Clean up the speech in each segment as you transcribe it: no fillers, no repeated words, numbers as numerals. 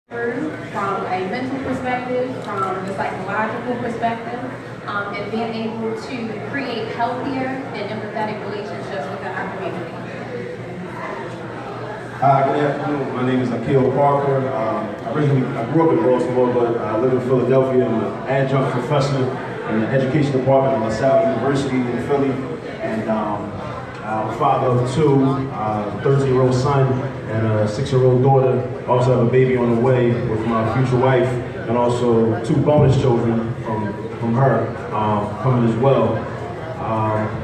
from a mental perspective, from the psychological perspective, and being able to create healthier and empathetic relationships within our community. Hi, good afternoon. My name is Akil Parker. I grew up in Baltimore, but I live in Philadelphia. I'm an adjunct professor in the education department at LaSalle University in Philly. And I'm a father of two, a 13-year-old son and a 6-year-old daughter. I also have a baby on the way with my future wife, and also 2 bonus children from her coming as well.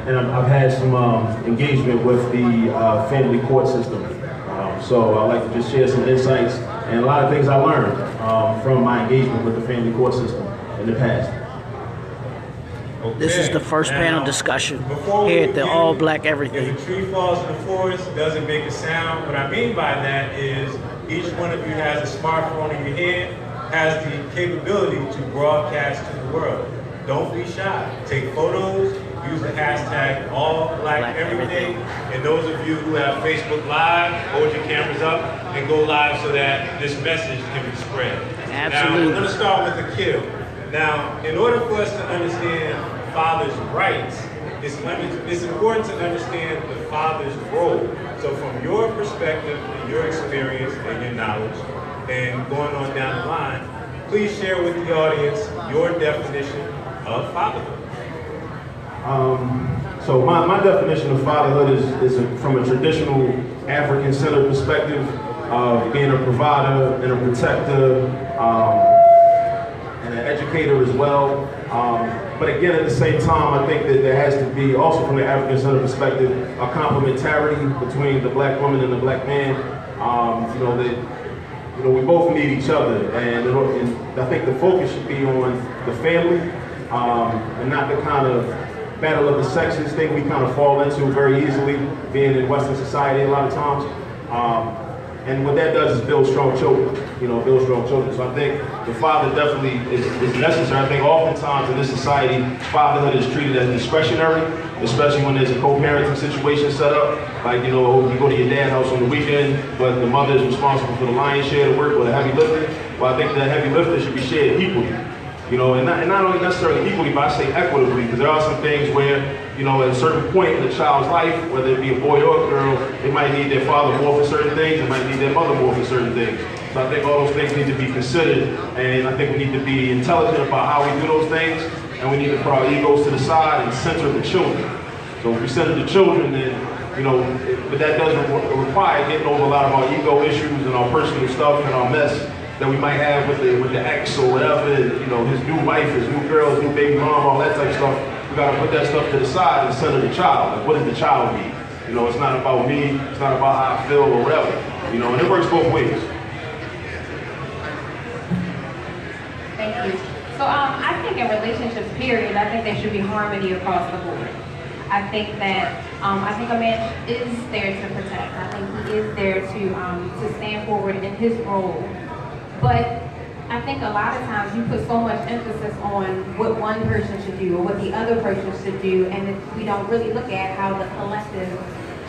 And I've had some engagement with the family court system. So I'd like to just share some insights and a lot of things I learned from my engagement with the family court system in the past. Okay. This is the first panel discussion Before here we at the begin, All Black Everything. If a tree falls in the forest, doesn't make a sound. What I mean by that is each one of you has a smartphone in your hand, has the capability to broadcast to the world. Don't be shy. Take photos, use the hashtag #AllBlackEverything. And those of you who have Facebook Live, hold your cameras up and go live so that this message can be spread. Absolutely. Now, we're going to start with Akil. Now, in order for us to understand father's rights, it's important to understand the father's role. So from your perspective and your experience and your knowledge, and going on down the line, please share with the audience your definition of fatherhood. So my definition of fatherhood is from a traditional African-centered perspective of being a provider and a protector and an educator as well. But again, at the same time, I think that there has to be, also from the African-centered perspective, a complementarity between the black woman and the black man. We both need each other, and I think the focus should be on the family and not the kind of battle of the sexes thing we kind of fall into very easily, being in Western society a lot of times. And what that does is build strong children, build strong children. So I think the father definitely is necessary. I think oftentimes in this society, fatherhood is treated as discretionary, especially when there's a co-parenting situation set up. Like, you go to your dad's house on the weekend, but the mother is responsible for the lion's share of the work or the heavy lifting. Well, I think that heavy lifting should be shared equally. And not only necessarily equally, but I say equitably, because there are some things where, at a certain point in the child's life, whether it be a boy or a girl, they might need their father more for certain things, they might need their mother more for certain things. So I think all those things need to be considered, and I think we need to be intelligent about how we do those things, and we need to put our egos to the side and center the children. So if we center the children, then, but that does require getting over a lot of our ego issues and our personal stuff and our mess that we might have with the ex or whatever, his new wife, his new girl, his new baby mom, all that type of stuff. We gotta put that stuff to the side and center the child. Like, what does the child need? It's not about me, it's not about how I feel or whatever. And it works both ways. Thank you. So I think in relationships, period, I think there should be harmony across the board. I think that a man is there to protect. I think he is there to stand forward in his role. But I think a lot of times you put so much emphasis on what one person should do or what the other person should do, and we don't really look at how the collective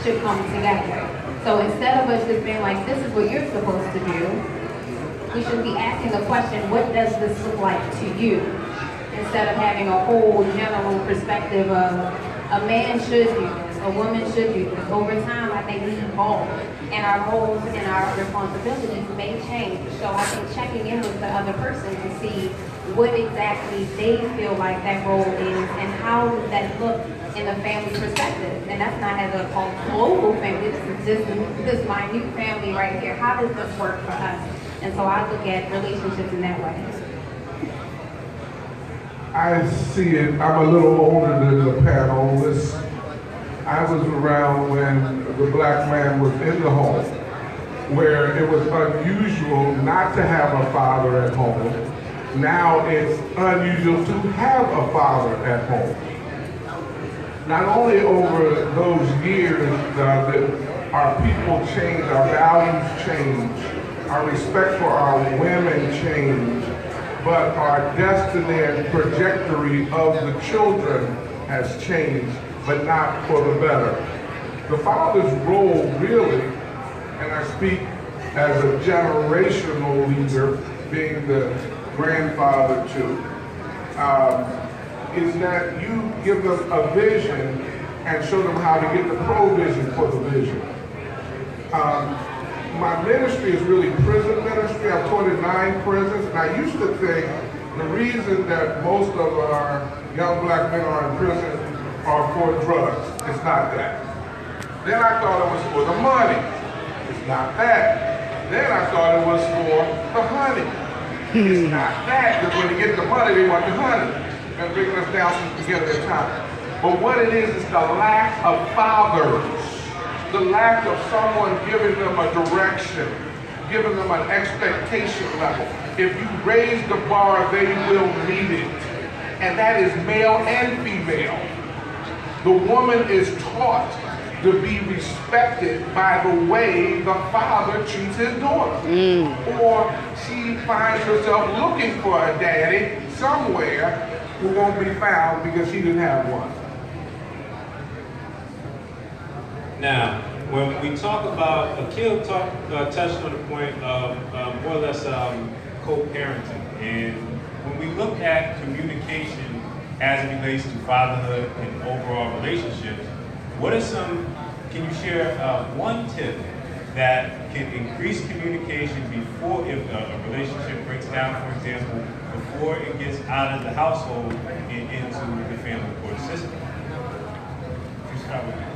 should come together. So instead of us just being like, this is what you're supposed to do, we should be asking the question, what does this look like to you? Instead of having a whole general perspective of a man should do this, a woman should do this. Over time, I think we evolve, and our roles and our responsibilities may change. So I think checking in with the other person to see what exactly they feel like that role is and how does that look in a family perspective. And that's not as a global family, this is just this minute family right here. How does this work for us? And so I look at relationships in that way. I see it, I'm a little older than the panelists. I was around when the black man was in the home, where it was unusual not to have a father at home. Now it's unusual to have a father at home. Not only over those years that our people change, our values change, our respect for our women change, but our destiny and trajectory of the children has changed, but not for the better. The father's role really, and I speak as a generational leader, being the grandfather too, is that you give them a vision and show them how to get the provision for the vision. My ministry is really prison ministry. I've taught in 9 prisons, and I used to think the reason that most of our young black men are in prison are for drugs. It's not that. Then I thought it was for the money. It's not that. Then I thought it was for the honey. It's not that, because when they get the money, they want the honey. And bringing us down since the beginning of time. But what it is the lack of fathers. The lack of someone giving them a direction, giving them an expectation level. If you raise the bar, they will meet it. And that is male and female. The woman is taught to be respected by the way the father treats his daughter. Or she finds herself looking for a daddy somewhere who won't be found because she didn't have one. Now, when we talk about, Akil touched on the point of more or less co-parenting. And when we look at communication as it relates to fatherhood and overall relationships, what are can you share one tip that can increase communication before, if a relationship breaks down, for example, before it gets out of the household and into the family court system? You start with that.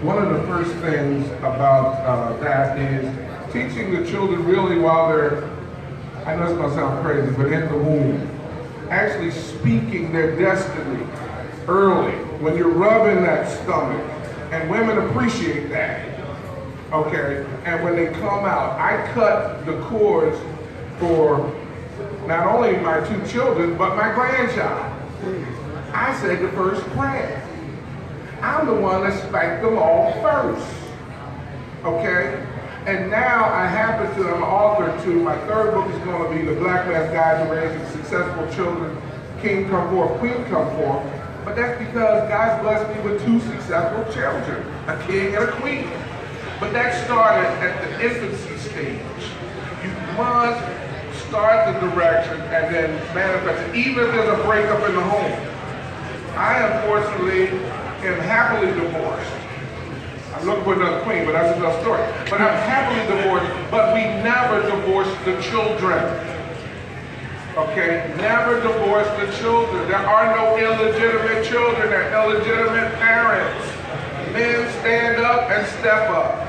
One of the first things about that is teaching the children really while they're, I know it's gonna sound crazy, but in the womb, actually speaking their destiny early, when you're rubbing that stomach, and women appreciate that, okay? And when they come out, I cut the cords for not only my 2 children, but my grandchild. I said the first prayer. I'm the one that spanked them all first, okay? And now I happen to, I'm an author to, my 3rd book is going to be The Black Man's Guide to Raising Successful Children, King Come Forth, Queen Come Forth. But that's because God blessed me with 2 successful children, a king and a queen. But that started at the infancy stage. You must start the direction and then manifest it, even if there's a breakup in the home. I unfortunately am happily divorced. I'm looking for another queen, but that's another story. But I'm happily divorced, but we never divorced the children. Okay, never divorce the children. There are no illegitimate children, there are illegitimate parents. Men stand up and step up.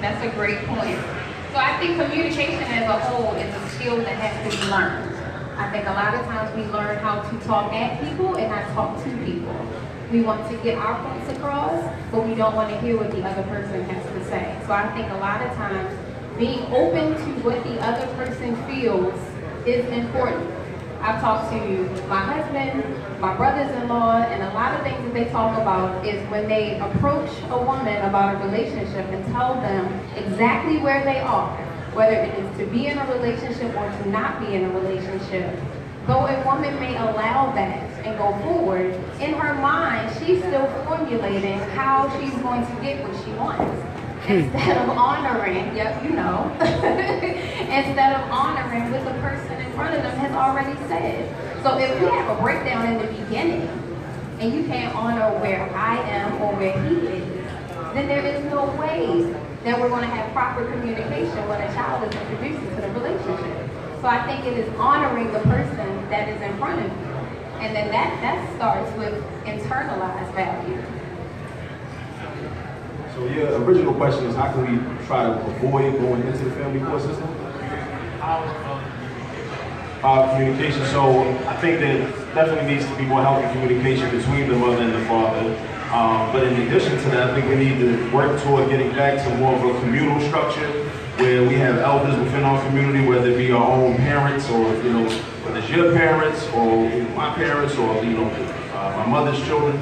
That's a great point. So I think communication as a whole is a skill that has to be learned. I think a lot of times we learn how to talk at people and not talk to people. We want to get our points across, but we don't want to hear what the other person has to say. So I think a lot of times being open to what the other person feels is important. I've talked to my husband, my brothers-in-law, and a lot of things that they talk about is when they approach a woman about a relationship and tell them exactly where they are, whether it is to be in a relationship or to not be in a relationship. Though a woman may allow that and go forward, in her mind, she's still formulating how she's going to get what she wants. Instead of honoring, yep, you know, instead of honoring what the person in front of them has already said. So if we have a breakdown in the beginning, and you can't honor where I am or where he is, then there is no way that we're going to have proper communication when a child is introduced into the relationship. So I think it is honoring the person that is in front of you. And then that starts with internalized value. So your original question is how can we try to avoid going into the family court system? Communication. So I think that definitely needs to be more healthy communication between the mother and the father. But in addition to that, I think we need to work toward getting back to more of a communal structure where we have elders within our community, whether it be our own parents or, whether it's your parents or my parents or, my mother's children,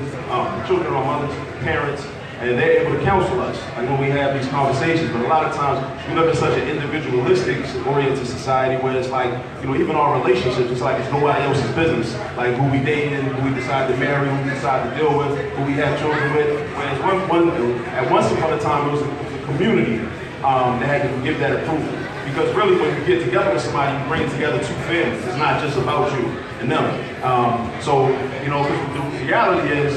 children of my mother's parents, and they're able to counsel us. I know we have these conversations, but a lot of times we live in such an individualistic oriented society where it's like, even our relationships, it's like it's nobody else's business. Like who we dating, who we decide to marry, who we decide to deal with, who we have children with. Whereas at once upon a time it was a community that had to give that approval. Because really, when you get together with somebody, you bring together two families. It's not just about you and them. So, you know, the reality is,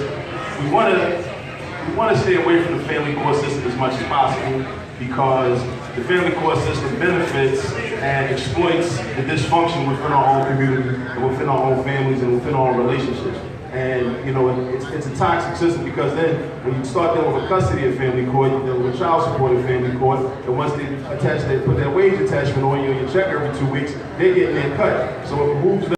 we want to stay away from the family court system as much as possible, because the family court system benefits and exploits the dysfunction within our own community, and within our own families, and within our own relationships. And, you know, it's a toxic system, because then when you start dealing with custody of family court, you deal with child support in family court, and once they put that wage attachment on you and your check every 2 weeks, they're getting their cut. So it removes